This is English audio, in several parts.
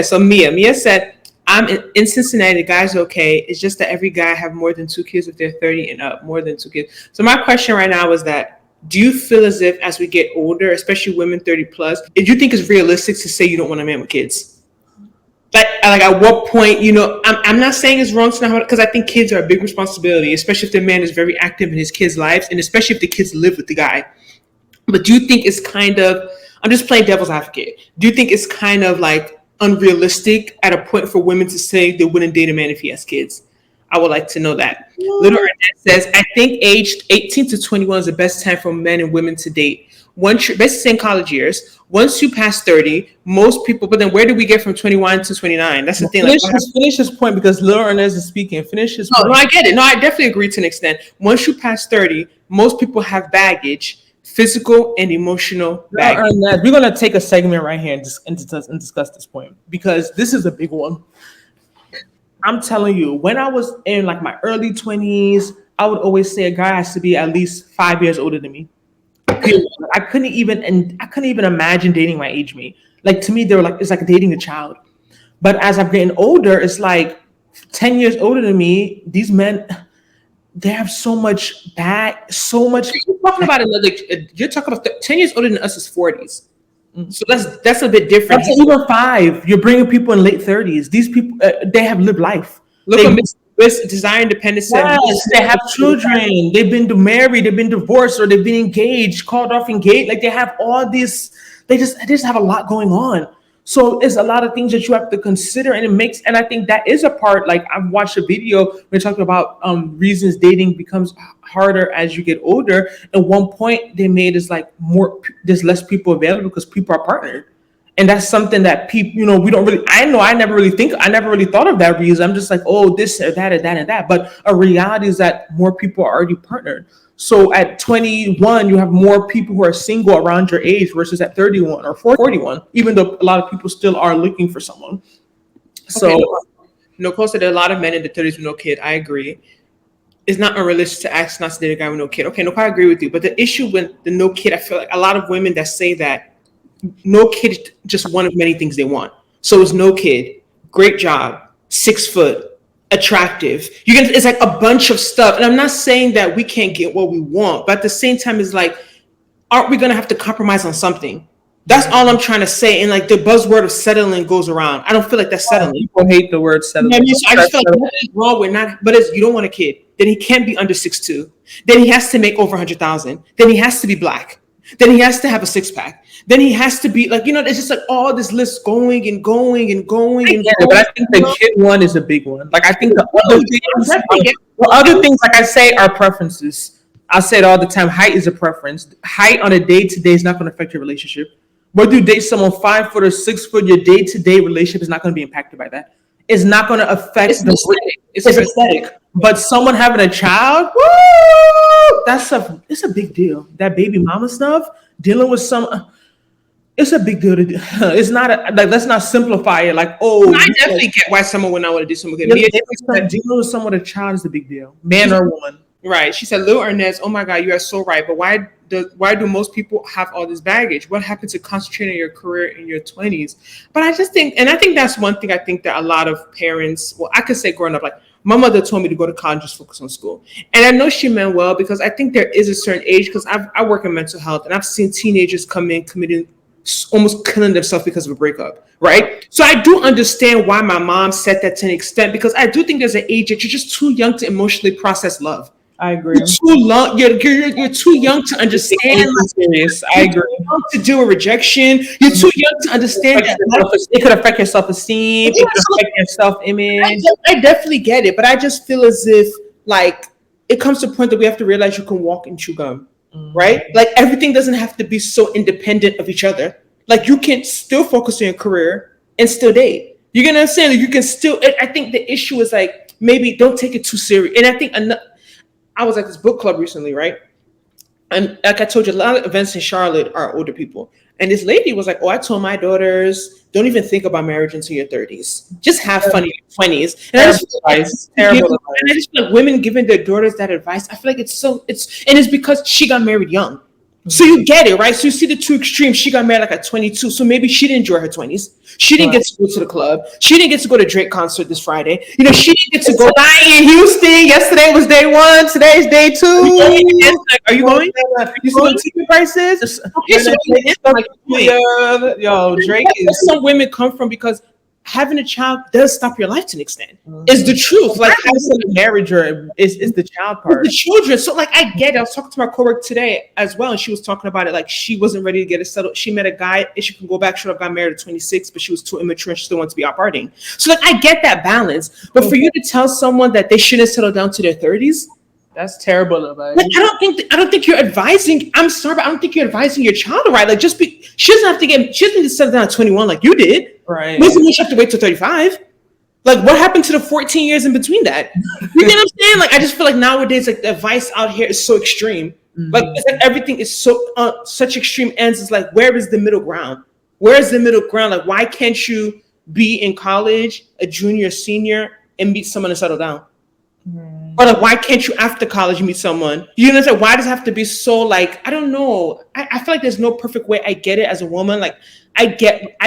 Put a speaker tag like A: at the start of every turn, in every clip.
A: So Mia said, I'm in Cincinnati, the guys are okay. It's just that every guy have more than 2 kids if they're 30 and up, more than 2 kids. So my question right now is that, do you feel as if as we get older, especially women 30 plus, do you think it's realistic to say you don't want a man with kids? Like at what point, I'm not saying it's wrong to not, because I think kids are a big responsibility, especially if the man is very active in his kids' lives, and especially if the kids live with the guy. But do you think it's kind of, I'm just playing devil's advocate, do you think it's kind of like unrealistic at a point for women to say they wouldn't date a man if he has kids? I would like to know that. Little Ernest says, I think aged 18 to 21 is the best time for men and women to date. Basically saying college years. Once you pass 30, most people, but then where do we get from 21 to 29? That's the thing.
B: Finish his point, because Little Ernest is speaking. Finish his point.
A: No, I get it. No, I definitely agree to an extent. Once you pass 30, most people have baggage, physical and emotional baggage.
B: We're going to take a segment right here and discuss this point, because this is a big one. I'm telling you, when I was in like my early 20s, I would always say a guy has to be at least 5 years older than me. I couldn't even imagine dating my age mate. Like, to me, they were like, it's like dating a child. But as I'm getting older, it's like 10 years older than me. These men, they have so much. You're
A: talking about 10 years older than us is 40s. So that's a bit different.
B: That's even 5. You're bringing people in late 30s. These people, they have lived life.
A: Look at Miss Desire Independence.
B: Yes, they have children. They've been married. They've been divorced, or they've been engaged, called off engaged. Like, they have all these. They just have a lot going on. So it's a lot of things that you have to consider, and I think that is a part. Like, I've watched a video where they're talking about reasons dating becomes harder as you get older. And one point they made is like there's less people available because people are partnered. And that's something that people, we don't really, I never really thought of that reason. I'm just like, oh, this or that or that and that. But a reality is that more people are already partnered. So at 21, you have more people who are single around your age versus at 31 or 41, even though a lot of people still are looking for someone. So,
A: Nicole said there are a lot of men in the 30s with no kid. I agree. It's not unrealistic to ask not to date a guy with no kid. Okay, Nicole, I agree with you. But the issue with the no kid, I feel like a lot of women that say that no kid is just one of many things they want. So it's no kid, great job, 6 foot, attractive. It's like a bunch of stuff. And I'm not saying that we can't get what we want, but at the same time, it's like, aren't we going to have to compromise on something? That's all I'm trying to say. And like the buzzword of settling goes around. I don't feel like that's settling.
B: People hate the word settling.
A: I just feel like nothing's wrong with not, but you don't want a kid. Then he can't be under 6'2". Then he has to make over 100,000. Then he has to be black. Then he has to have a 6-pack. Then he has to be like, it's just like all this list going and going and going.
B: But I think the kid one is a big one. Like, I think the other things, like I say, are preferences. I say it all the time. Height is a preference. Height on a day-to-day is not going to affect your relationship. Whether you date someone 5 foot or 6 foot, your day-to-day relationship is not going to be impacted by that. It's not going to affect it's aesthetic. But someone having a child, woo, it's a big deal. That baby mama stuff, dealing with it's a big deal to do. It's not let's not simplify it. Like, oh,
A: I definitely get why someone would not want to do something.
B: Dealing with someone with a child is a big deal, man or woman.
A: Right. She said, Lil Ernest, oh my God, you are so right. But why do most people have all this baggage? What happened to concentrating your career in your 20s? But I just think, and I think that's one thing I think that a lot of parents, well, I could say growing up, like my mother told me to go to college, just focus on school. And I know she meant well, because I think there is a certain age, because I work in mental health, and I've seen teenagers come in committing almost killing themselves because of a breakup, right? So I do understand why my mom said that to an extent, because I do think there's an age that you're just too young to emotionally process love.
B: I agree.
A: You're too young to understand.
B: I agree.
A: You're too young to deal with rejection. You're too young to understand that
B: it could affect your self-esteem. It could affect your self-image.
A: I definitely get it, but I just feel as if like it comes to a point that we have to realize you can walk and chew gum, right? Like everything doesn't have to be so independent of each other. Like you can still focus on your career and still date. You get what I'm saying? Like, you can still. I think the issue is like maybe don't take it too serious. And I think I was at this book club recently, right? And like I told you, a lot of events in Charlotte are older people. And this lady was like, oh, I told my daughters, don't even think about marriage until your 30s. Just have fun in your 20s. And I just feel like women giving their daughters that advice, I feel like it's because she got married young. So you get it, right? So you see the two extremes. She got married like at 22. So maybe she didn't enjoy her 20s. She didn't get to go to the club. She didn't get to go to Drake concert this Friday. You know, she didn't get to go in Houston. Yesterday was day one. Today's day two. Like, are you going? You see the ticket prices? Okay, so Drake is. Some women come from because having a child does stop your life to an extent. Is the truth. Like having a marriage or is the child part. The children. So like I get it. I was talking to my coworker today as well, and she was talking about it. Like she wasn't ready to get it settled. She met a guy, and she can go back, should have got married at 26, but she was too immature and she still wants to be out partying. So like I get that balance. But for you to tell someone that they shouldn't settle down to their 30s,
B: that's terrible advice.
A: Like, I don't think you're advising. I'm sorry, but I don't think you're advising your child right. Like she doesn't need to settle down at 21 like you did.
B: Right.
A: Maybe you have to wait till 35. Like what happened to the 14 years in between that? You know what I'm saying? Like I just feel like nowadays, like the advice out here is so extreme. Like it's like everything is so such extreme ends. It's like where is the middle ground? Where is the middle ground? Like why can't you be in college, a junior, senior, and meet someone and settle down? Or like why can't you after college meet someone? You know what I'm saying? Why does it have to be so like I don't know? I feel like there's no perfect way. I get it as a woman. Like I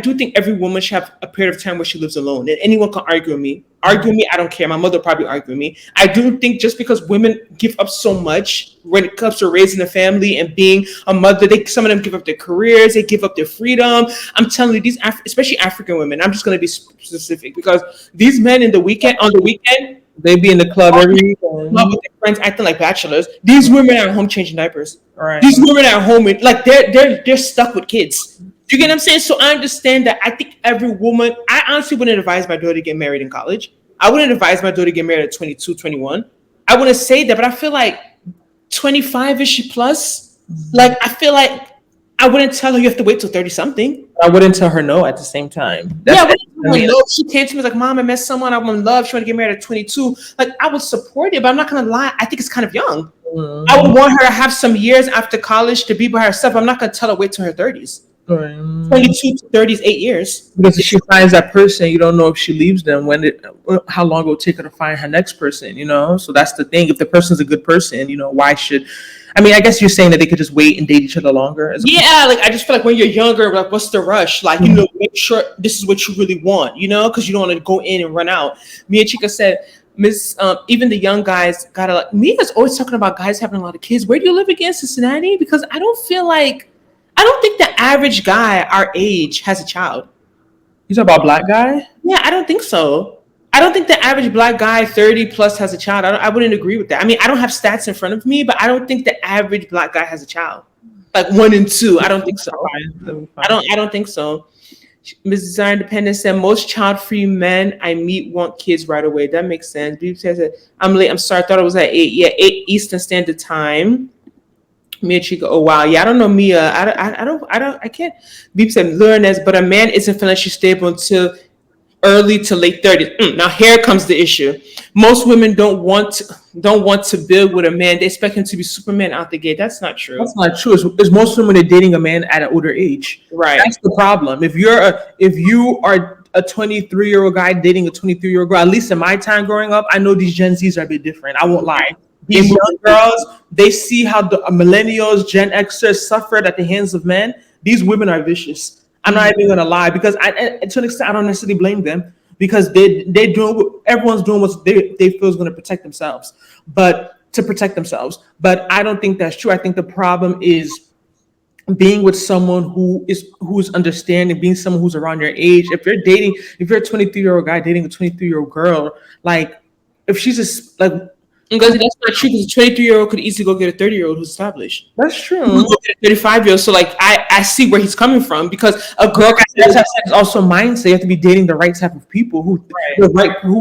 A: do think every woman should have a period of time where she lives alone. And anyone can argue with me. I don't care. My mother probably argue with me. I do think just because women give up so much when it comes to raising a family and being a mother, some of them give up their careers, they give up their freedom. I'm telling you, these especially African women, I'm just going to be specific because these men on the weekend,
B: they be in the club every weekend.
A: Club with their friends acting like bachelors. These women are at home changing diapers.
B: Right.
A: These women are at home like they're stuck with kids. Do you get what I'm saying? So I understand that. I think every woman, I honestly wouldn't advise my daughter to get married in college. I wouldn't advise my daughter to get married at 22, 21. I wouldn't say that, but I feel like 25-ish plus, like I feel like I wouldn't tell her you have to wait till 30 something.
B: I wouldn't tell her no at the same time.
A: She came to me like, Mom, I met someone I'm in love. She want to get married at 22. Like I would support it, but I'm not gonna lie. I think it's kind of young. I would want her to have some years after college to be by herself. I'm not gonna tell her wait till her 30s. 22 to 30s, 8 years.
B: Because if she finds that person, you don't know if she leaves them how long it will take her to find her next person, you know? So that's the thing. If the person's a good person, you know, I guess you're saying that they could just wait and date each other longer.
A: Like I just feel like when you're younger, like what's the rush? Like, you know, make sure this is what you really want, you know, because you don't want to go in and run out. Me and Chica said, even the young guys gotta like, Mia's always talking about guys having a lot of kids. Where do you live again, Cincinnati? Because I don't think the average guy our age has a child.
B: You talking about black guy?
A: Yeah, I don't think so. I don't think the average black guy 30 plus has a child. I wouldn't agree with that. I mean, I don't have stats in front of me, but I don't think the average black guy has a child. Like 1 and 2. I don't think so. I don't think so. Mrs. Independent said most child-free men I meet want kids right away. That makes sense. Beep says I'm late. I'm sorry. I thought it was at 8. Yeah, 8 Eastern Standard Time. Mia Chica, oh wow, yeah, I don't know Mia. I can't. Beep said learn as, but a man isn't financially stable until early to late 30s. Now here comes the issue. Most women don't want to build with a man. They expect him to be Superman out the gate. That's not true.
B: That's not true. It's most women are dating a man at an older age.
A: Right.
B: That's the problem. If you are a 23-year-old guy dating a 23-year-old girl, at least in my time growing up, I know these Gen Zs are a bit different. I won't lie. These young girls, they see how the millennials, Gen Xers suffered at the hands of men. These women are vicious. I'm not even gonna lie, because to an extent I don't necessarily blame them, because everyone's doing what they feel is going to protect themselves, but But I don't think that's true. I think the problem is being with someone who's understanding, being someone who's around your age. If you're a 23-year-old guy dating a 23-year-old girl, like if she's just like.
A: Because that's not true, because a 23-year-old could easily go get a 30-year-old who's established.
B: That's true.
A: Go get a 35-year-old. So like I see where he's coming from, because a girl
B: that's also mindset. You have to be dating the right type of people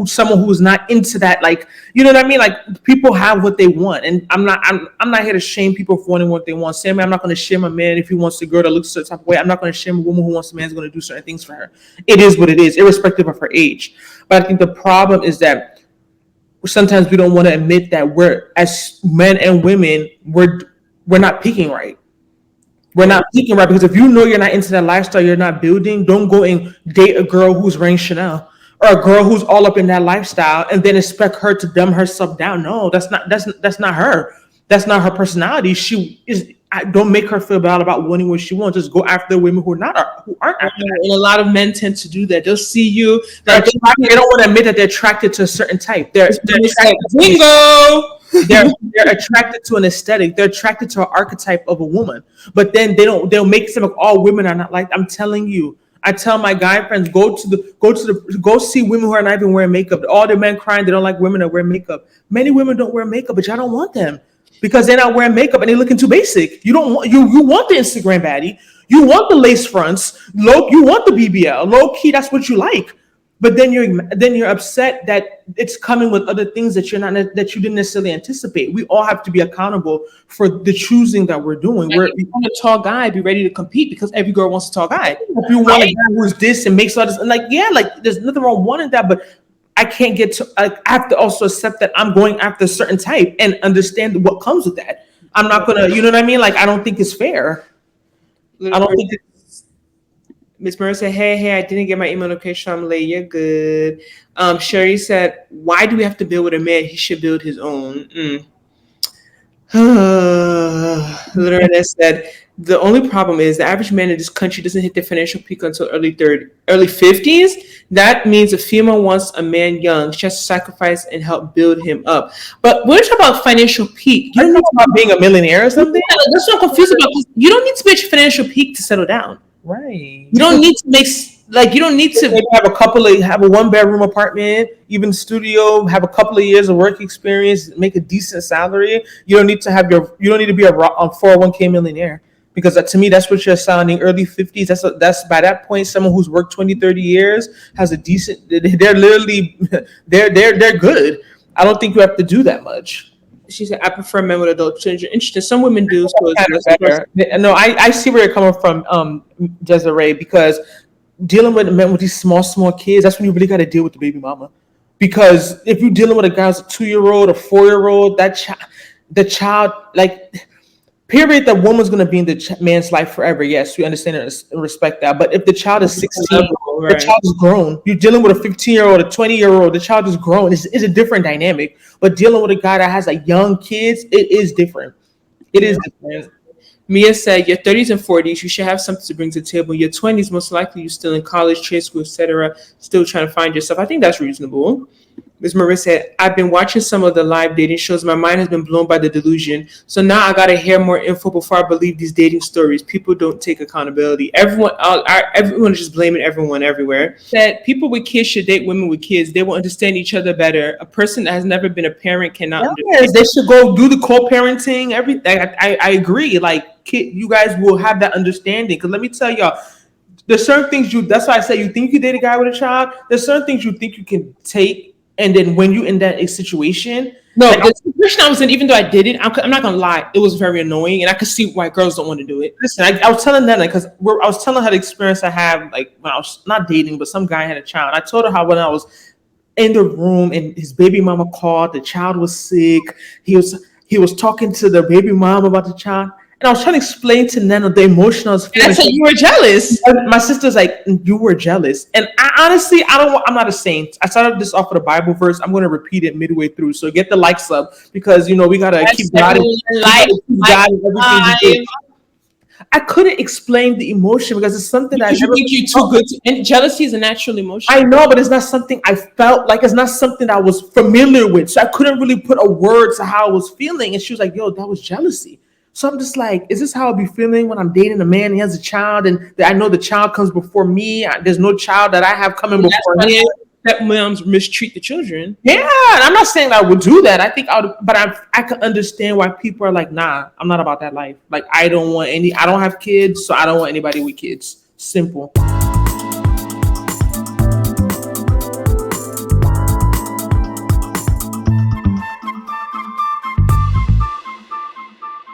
B: someone who's not into that, like, you know what I mean? Like people have what they want, and I'm not here to shame people for wanting what they want. Same way, I'm not going to shame a man if he wants a girl that looks a certain type of way. I'm not going to shame a woman who wants a man who's going to do certain things for her. It is what it is, irrespective of her age. But I think the problem is that sometimes we don't want to admit that we're, as men and women, we're not peaking right. We're not peaking right, because if you know you're not into that lifestyle, you're not building, don't go and date a girl who's wearing Chanel or a girl who's all up in that lifestyle and then expect her to dumb herself down. No, that's not her. That's not her personality. She is don't make her feel bad about wanting what she wants. Just go after women who aren't after that.
A: And a lot of men tend to do that. They'll see you
B: They
A: like
B: don't want to admit that they're attracted to a certain type.
A: bingo.
B: They're attracted to an aesthetic. They're attracted to an archetype of a woman. But then they'll make it seem like all women are not like. I'm telling you. I tell my guy friends, go see women who are not even wearing makeup. All the men crying they don't like women that wear makeup. Many women don't wear makeup, but y'all don't want them because they're not wearing makeup and they're looking too basic. You don't want you want the Instagram baddie. You want the lace fronts. You want the BBL. Low key, that's what you like. But then you're upset that it's coming with other things that that you didn't necessarily anticipate. We all have to be accountable for the choosing that we're doing.
A: If you want a tall guy, be ready to compete because every girl wants a tall guy.
B: If you want a guy who's this and makes all this, and there's nothing wrong wanting that, but I can't get to. I have to also accept that I'm going after a certain type and understand what comes with that. I'm not gonna, you know what I mean? Like I don't think it's fair. I don't think.
A: Miss Murray said, hey, I didn't get my email notification. I'm late. You're good. Sherry said, why do we have to build with a man? He should build his own. Lorena said, the only problem is the average man in this country doesn't hit their financial peak until early 50s. That means a female wants a man young. She has to sacrifice and help build him up. But we're talking about financial peak.
B: You don't know about being a millionaire or something?
A: Yeah, that's what I'm confused about. You don't need to reach financial peak to settle down.
B: Right.
A: You don't need to you don't need to
B: have a 1-bedroom apartment, even studio, have a couple of years of work experience, make a decent salary. You don't need to be a 401k millionaire because to me, that's what you're sounding early 50s. That's by that point, someone who's worked 20, 30 years has a decent, they're literally, they're good. I don't think you have to do that much.
A: She said, I prefer men with adult children. Interesting. Some women do. So
B: no, I see where you're coming from, Desiree, because dealing with men with these small kids, that's when you really got to deal with the baby mama. Because if you're dealing with a guy who's a 2-year-old, a 4-year-old, the child, like, period, the woman's going to be in the man's life forever. Yes, we understand and respect that. But if the child is 16, the child is grown. You're dealing with a 15-year-old, a 20-year-old, the child is grown. It's a different dynamic. But dealing with a guy that has like young kids, it is different. It is different.
A: Mia said, your 30s and 40s, you should have something to bring to the table. Your 20s, most likely you're still in college, trade school, etc., still trying to find yourself. I think that's reasonable. Ms. Maria said, I've been watching some of the live dating shows. My mind has been blown by the delusion. So now I got to hear more info before I believe these dating stories. People don't take accountability. Everyone is just blaming everyone everywhere. That people with kids should date women with kids. They will understand each other better. A person that has never been a parent cannot understand.
B: They should go do the co-parenting, everything. I agree. Like, you guys will have that understanding. Because let me tell y'all, there's certain things that's why I say you think you date a guy with a child. There's certain things you think you can take. And then when you're in that situation,
A: the situation I was in, even though I did it, I'm not gonna lie, it was very annoying, and I could see why girls don't want to do it.
B: Listen, I was telling Nnena because I was telling her the experience I had, like when I was not dating, but some guy had a child. I told her how when I was in the room and his baby mama called, the child was sick. He was talking to the baby mom about the child. And I was trying to explain to Nnena the emotion I was feeling.
A: That's you were jealous.
B: My sister's like, you were jealous. And I'm not a saint. I started this off with a Bible verse. I'm going to repeat it midway through. So get the likes up because, we got to keep God in everything we do. I couldn't explain the emotion because it's something that
A: you think you're too good to, and jealousy is a natural emotion.
B: I know, but it's not something I felt like. It's not something I was familiar with. So I couldn't really put a word to how I was feeling. And she was like, yo, that was jealousy. So I'm just like, is this how I'll be feeling when I'm dating a man? He has a child, and I know the child comes before me. There's no child that I have coming before him.
A: That moms mistreat the children.
B: Yeah, and I'm not saying that I would do that. I think I can understand why people are like, nah, I'm not about that life. Like, I don't have kids, so I don't want anybody with kids. Simple.